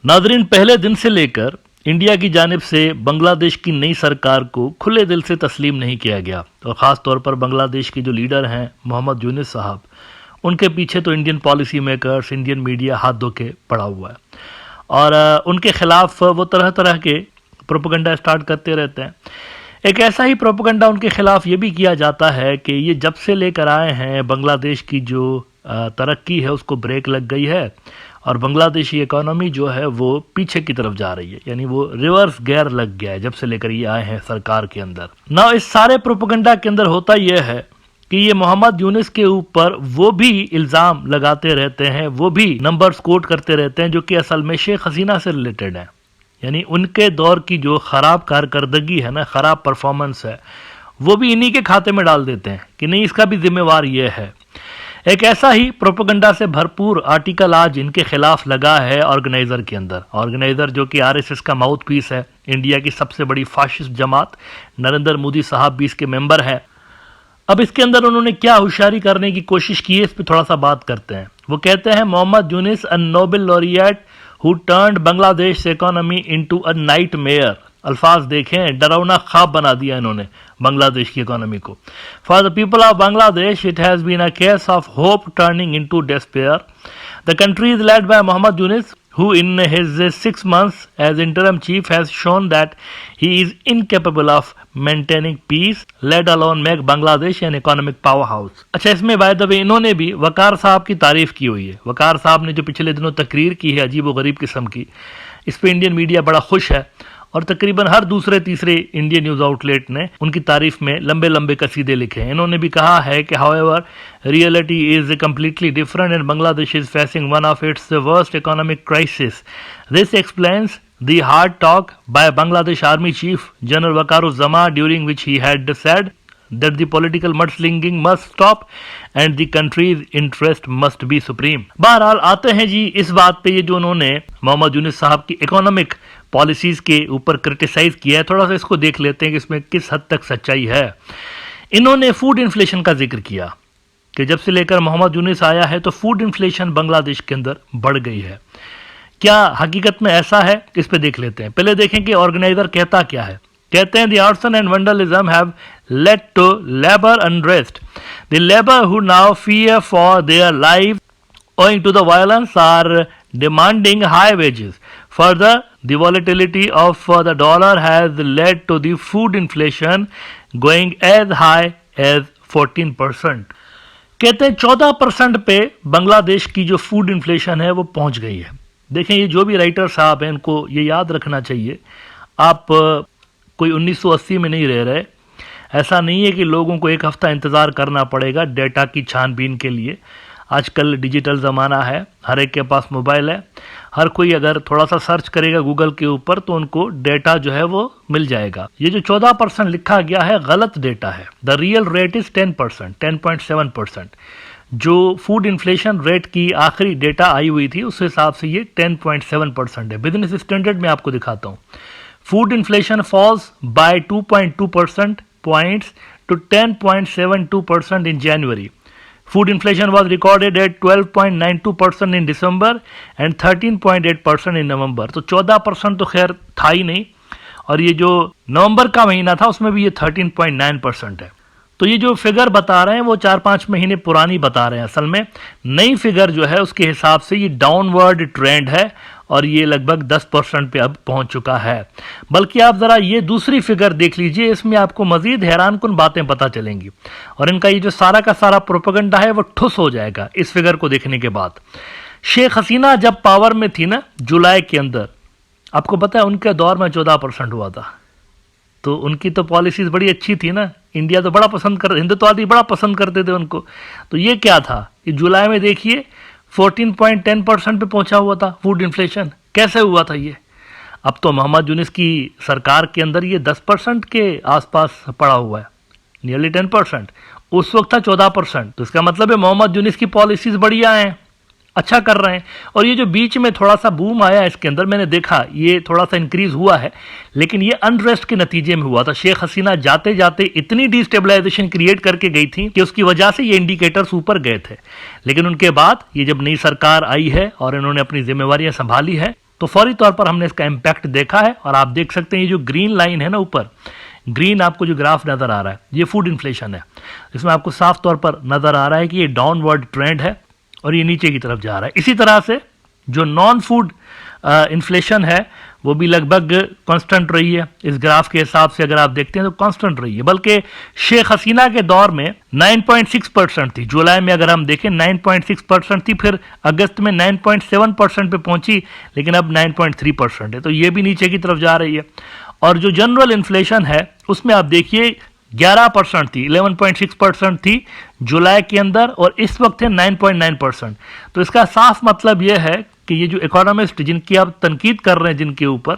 नाजरीन, पहले दिन से लेकर इंडिया की जानिब से बांग्लादेश की नई सरकार को खुले दिल से तस्लीम नहीं किया गया और ख़ास तौर पर बांग्लादेश के जो लीडर हैं मोहम्मद यूनुस साहब, उनके पीछे तो Indian policy makers, Indian media हाथ धो के पड़ा हुआ है और उनके खिलाफ वो तरह तरह के प्रोपेगेंडा स्टार्ट करते रहते हैं। एक ऐसा ही प्रोपेगेंडा उनके खिलाफ ये भी किया जाता है कि ये जब से लेकर आए हैं बांग्लादेश की जो तरक्की है उसको ब्रेक लग गई है और बांग्लादेशी इकोनॉमी जो है वो पीछे की तरफ जा रही है, यानी वो रिवर्स गियर लग गया है जब से लेकर ये आए हैं सरकार के अंदर। ना इस सारे प्रोपेगेंडा के अंदर होता यह है कि ये मोहम्मद यूनुस के ऊपर वो भी इल्ज़ाम लगाते रहते हैं, वो भी नंबर्स कोट करते रहते हैं जो कि असल में शेख हसीना से रिलेटेड है। यानी उनके दौर की जो ख़राब कारकर्दगी है ना, ख़राब परफॉर्मेंस है, वो भी इन्हीं के खाते में डाल देते हैं कि नहीं, इसका भी जिम्मेवार ये है। एक ऐसा ही प्रोपेगेंडा से भरपूर आर्टिकल आज इनके खिलाफ लगा है ऑर्गेनाइजर के अंदर। ऑर्गेनाइजर जो कि आरएसएस का माउथ पीस है, इंडिया की सबसे बड़ी फाशिस्ट जमात, नरेंद्र मोदी साहब भी इसके मेंबर हैं। अब इसके अंदर उन्होंने क्या होशियारी करने की कोशिश की है, इस पर थोड़ा सा बात करते हैं। वो कहते हैं Muhammad Yunus a Nobel laureate who turned Bangladesh economy into a nightmare. अल्फाज देखें, डरावना ख्वाब बना दिया इन्होंने बांग्लादेश की इकोनॉमी को। For the people of Bangladesh it has been a case of hope turning into despair. The country is led by Muhammad Yunus who in his 6 months as interim chief has shown that he is incapable of maintaining peace, let alone make Bangladesh an economic powerhouse। अच्छा, इसमें by the way इन्होंने भी वकार साहब की तारीफ की हुई है। वकार साहब ने जो पिछले दिनों तकरीर की है अजीब व गरीब किस्म की, इस पे इंडियन मीडिया बड़ा खुश है और तकरीबन हर दूसरे तीसरे इंडियन न्यूज आउटलेट ने उनकी तारीफ में लंबे लंबे कसीदे लिखे हैं। इन्होंने भी कहा है कि however reality is completely different and Bangladesh is facing one of its worst economic crisis. This explains the hard talk by Bangladesh Army Chief General Waqar-uz-Zama during which he had said that the political mudslinging must stop and the country's interest must be supreme। बहरहाल आते हैं जी इस बात पे, ये जो उन्होंने मोहम्मद यूनुस साहब की इकोनॉमिक पॉलिसीज के ऊपर क्रिटिसाइज किया है, थोड़ा सा इसको देख लेते हैं कि इसमें किस हद तक सच्चाई है। इन्होंने फूड इन्फ्लेशन का जिक्र किया कि जब से लेकर मोहम्मद यूनुस आया है तो फूड इन्फ्लेशन बांग्लादेश के अंदर बढ़ गई है। क्या हकीकत में ऐसा है, इस पे देख लेते हैं। पहले देखें कि ऑर्गेनाइजर कहता क्या है। कहते हैं, the arson and vandalism have led to labour unrest. The labour who now fear for their life owing to the violence are demanding high wages. Further, the volatility of the dollar has led to the food inflation going as high as 14%। कहते हैं 14% पे बांग्लादेश की जो food inflation है वो पहुंच गई है। देखें, ये जो भी राइटर साहब हैं इनको ये याद रखना चाहिए, आप कोई 1980 में नहीं रह रहे। ऐसा नहीं है कि लोगों को एक हफ्ता इंतज़ार करना पड़ेगा डेटा की छानबीन के लिए। आजकल डिजिटल ज़माना है, हर एक के पास मोबाइल है, हर कोई अगर थोड़ा सा सर्च करेगा गूगल के ऊपर तो उनको डेटा जो है वो मिल जाएगा। ये जो 14% लिखा गया है गलत डेटा है। The real rate is 10%, 10.7%। जो फूड इन्फ्लेशन रेट की आखिरी डेटा आई हुई थी उस हिसाब से ये 10.7% है। बिजनेस स्टैंडर्ड में आपको दिखाता हूँ। Food inflation falls by 2.2% points to 10.72% in January. Food inflation was recorded at 12.92% in December and 13.8% in November। तो 14% तो खैर था ही नहीं, और ये जो नवंबर का महीना था उसमें भी ये 13.9% है। तो ये जो फिगर बता रहे हैं वो 4-5 महीने पुरानी बता रहे हैं। असल में नई फिगर जो है उसके हिसाब से ये डाउनवर्ड ट्रेंड है और ये लगभग 10% पे अब पहुंच चुका है। बल्कि आप ज़रा ये दूसरी फिगर देख लीजिए, इसमें आपको मज़ीद हैरानकुन बातें पता चलेंगी और इनका ये जो सारा का सारा प्रोपेगेंडा है वो ठुस हो जाएगा इस फिगर को देखने के बाद। शेख हसीना जब पावर में थी ना जुलाई के अंदर, आपको पता है उनके दौर में 14% हुआ था। तो उनकी तो पॉलिसीज़ बड़ी अच्छी थी ना, इंडिया तो बड़ा पसंद कर, हिंदुत्ववादी बड़ा पसंद करते थे उनको। तो ये क्या था कि जुलाई में देखिए 14.10% पे पहुंचा हुआ था फूड इन्फ्लेशन। कैसे हुआ था ये? अब तो मोहम्मद यूनुस की सरकार के अंदर ये 10% के आसपास पड़ा हुआ है, नियरली 10%। उस वक्त था 14%। तो इसका मतलब है मोहम्मद यूनुस की पॉलिसीज़ बढ़िया हैं, अच्छा कर रहे हैं। और ये जो बीच में थोड़ा सा बूम आया इसके अंदर, मैंने देखा ये थोड़ा सा इंक्रीज हुआ है, लेकिन ये अनरेस्ट के नतीजे में हुआ था। शेख हसीना जाते जाते इतनी डिस्टेबलाइजेशन क्रिएट करके गई थी कि उसकी वजह से ये इंडिकेटर्स ऊपर गए थे। लेकिन उनके बाद ये जब नई सरकार आई है और इन्होंने अपनी जिम्मेवारियां संभाली है तो फौरी तौर पर हमने इसका इम्पैक्ट देखा है। और आप देख सकते हैं ये जो ग्रीन लाइन है ना ऊपर, ग्रीन आपको जो ग्राफ नजर आ रहा है, ये फूड इन्फ्लेशन है। इसमें आपको साफ तौर पर नजर आ रहा है कि ये डाउनवर्ड ट्रेंड है और ये नीचे की तरफ जा रहा है। इसी तरह से जो नॉन फूड इन्फ्लेशन है वो भी लगभग कांस्टेंट रही है। इस ग्राफ के हिसाब से अगर आप देखते हैं तो कांस्टेंट रही है, बल्कि शेख हसीना के दौर में 9.6% थी। जुलाई में अगर हम देखें 9.6% थी, फिर अगस्त में 9.7% पे पहुंची, लेकिन अब 9.3% है, तो ये भी नीचे की तरफ जा रही है। और जो जनरल इन्फ्लेशन है उसमें आप देखिए 11% थी, 11.6% थी जुलाई के अंदर, और इस वक्त है 9.9%। तो इसका साफ मतलब यह है कि ये जो इकोनॉमिस्ट जिनकी आप तनकीद कर रहे हैं, जिनके ऊपर,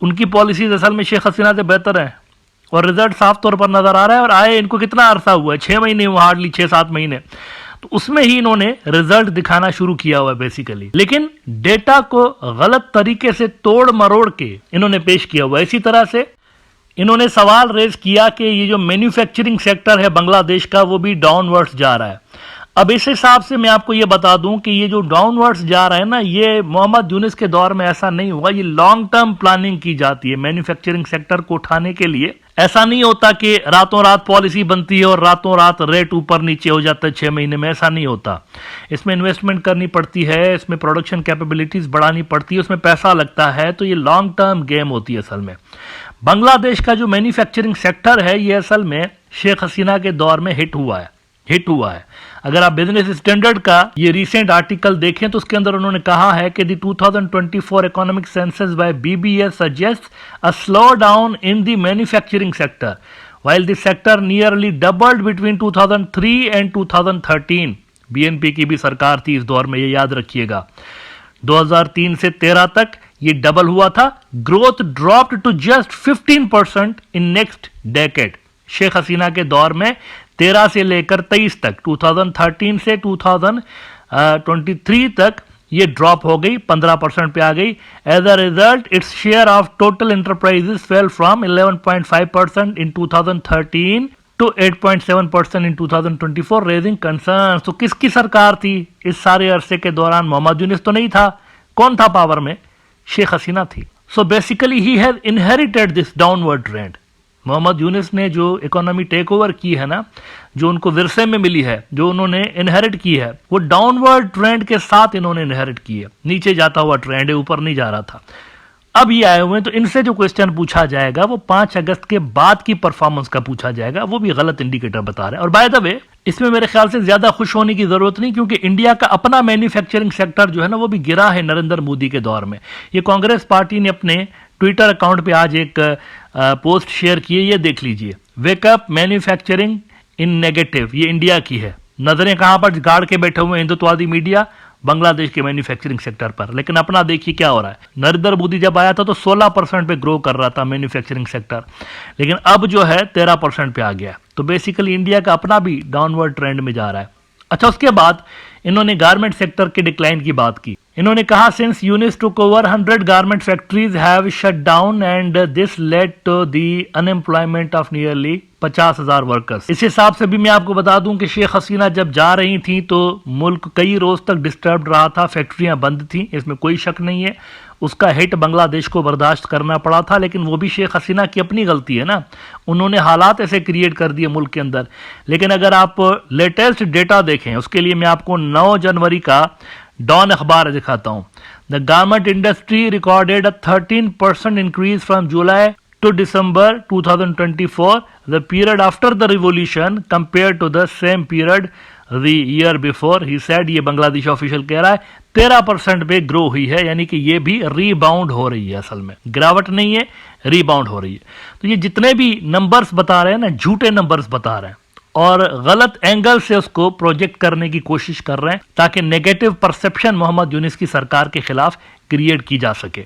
उनकी पॉलिसीज असल में शेख हसीना से बेहतर है और रिजल्ट साफ तौर पर नजर आ रहा है। और आए इनको कितना अरसा हुआ है, 6 महीने हुआ, हार्डली 6-7 महीने, तो उसमें ही इन्होंने रिजल्ट दिखाना शुरू किया हुआ है बेसिकली। लेकिन डेटा को गलत तरीके से तोड़ मरोड़ के इन्होंने पेश किया हुआ है। इसी तरह से इन्होंने सवाल रेज किया कि ये जो मैन्युफैक्चरिंग सेक्टर है बांग्लादेश का वो भी डाउनवर्ड्स जा रहा है। अब इस हिसाब से मैं आपको ये बता दूं कि ये जो डाउनवर्ड्स जा रहा है ना, ये मोहम्मद यूनिस के दौर में ऐसा नहीं हुआ। ये लॉन्ग टर्म प्लानिंग की जाती है मैन्युफैक्चरिंग सेक्टर को उठाने के लिए। ऐसा नहीं होता कि रातों रात पॉलिसी बनती है और रातों रात रेट ऊपर नीचे हो जाता है 6 महीने में, ऐसा नहीं होता। इसमें इन्वेस्टमेंट करनी पड़ती है, इसमें प्रोडक्शन कैपेबिलिटीज बढ़ानी पड़ती है, उसमें पैसा लगता है, तो ये लॉन्ग टर्म गेम होती है असल में। बांग्लादेश का जो मैन्युफैक्चरिंग सेक्टर है ये असल में शेख हसीना के दौर में हिट हुआ है। अगर आप बिजनेस स्टैंडर्ड का ये रिसेंट आर्टिकल देखें तो उसके अंदर उन्होंने कहा है कि the 2024 economic census by BBS suggest a slow down in the manufacturing sector while the sector nearly doubled between 2003 and 2013। BNP की भी सरकार थी इस दौर में, ये याद रखिएगा। 2003 से 13 तक ये डबल हुआ था। Growth dropped to just 15% in next decade. Sheikh Hasina के दौर में 13 से लेकर 23 तक, 2013 से 2023 तक ये ड्रॉप हो गई, 15% पे आ गई। As a result its share of total enterprises fell from 11.5% in 2013 to 8.7% in 2024, raising concern. तो किसकी सरकार थी इस सारे अरसे के दौरान? मोहम्मद यूनिस तो नहीं था। कौन था पावर में? शेख हसीना थी। So basically he has inherited this downward trend. Muhammad Yunus ने जो इकोनॉमी टेक ओवर की है ना, जो उनको विरसे में मिली है, जो उन्होंने इनहेरिट की है, वो डाउनवर्ड ट्रेंड के साथ इन्होंने इनहेरिट की है। नीचे जाता हुआ ट्रेंड है, ऊपर नहीं जा रहा था। अब ये आए हुए हैं, तो इनसे जो क्वेश्चन पूछा जाएगा वो 5 अगस्त के बाद की परफॉर्मेंस का पूछा जाएगा। वो भी गलत इंडिकेटर बता रहे हैं। और बाय द वे इसमें मेरे ख्याल से ज्यादा खुश होने की जरूरत नहीं, क्योंकि इंडिया का अपना मैन्युफैक्चरिंग सेक्टर जो है ना वो भी गिरा है नरेंद्र मोदी के दौर में। ये कांग्रेस पार्टी ने अपने ट्विटर अकाउंट पे आज एक पोस्ट शेयर की है, ये देख लीजिए। वेकअप मैन्युफैक्चरिंग इन नेगेटिव, ये इंडिया की है। नजरें कहां पर गाड़ के बैठे हुए हिंदुत्ववादी मीडिया? बांग्लादेश के मैन्युफैक्चरिंग सेक्टर पर। लेकिन अपना देखिए क्या हो रहा है। नरेंद्र मोदी जब आया था तो 16% पे ग्रो कर रहा था मैन्युफैक्चरिंग सेक्टर, लेकिन अब जो है 13% पे आ गया। तो बेसिकली इंडिया का अपना भी डाउनवर्ड ट्रेंड में जा रहा है। अच्छा, उसके बाद इन्होंने गारमेंट सेक्टर के डिक्लाइन की बात की। इन्होंने कहा since Yunus took over 100 garment factories have shut down and this led to the unemployment of nearly 50,000 workers. इस हिसाब से भी मैं आपको बता दूं कि शेख हसीना जब जा रही थी तो मुल्क कई रोज तक डिस्टर्ब रहा था, फैक्ट्रियां बंद थी, इसमें कोई शक नहीं है। उसका हिट बांग्लादेश को बर्दाश्त करना पड़ा था, लेकिन वो भी शेख हसीना की अपनी गलती है ना। उन्होंने हालात ऐसे क्रिएट कर दिए मुल्क के अंदर। लेकिन अगर आप लेटेस्ट डेटा देखें, उसके लिए मैं आपको 9 जनवरी का डॉन अखबार दिखाता हूं। The garment industry recorded a 13% increase from July to December 2024, the period after the revolution compared to the same period the year before, he said। ये बांग्लादेश ऑफिशियल कह रहा है 13% पे ग्रो हुई है, यानी कि ये भी रीबाउंड हो रही है। असल में गिरावट नहीं है, रीबाउंड हो रही है। तो ये जितने भी नंबर्स बता रहे हैं ना, झूठे नंबर्स बता रहे हैं और गलत एंगल से उसको प्रोजेक्ट करने की कोशिश कर रहे हैं ताकि नेगेटिव परसेप्शन मोहम्मद यूनिस की सरकार के खिलाफ क्रिएट की जा सके।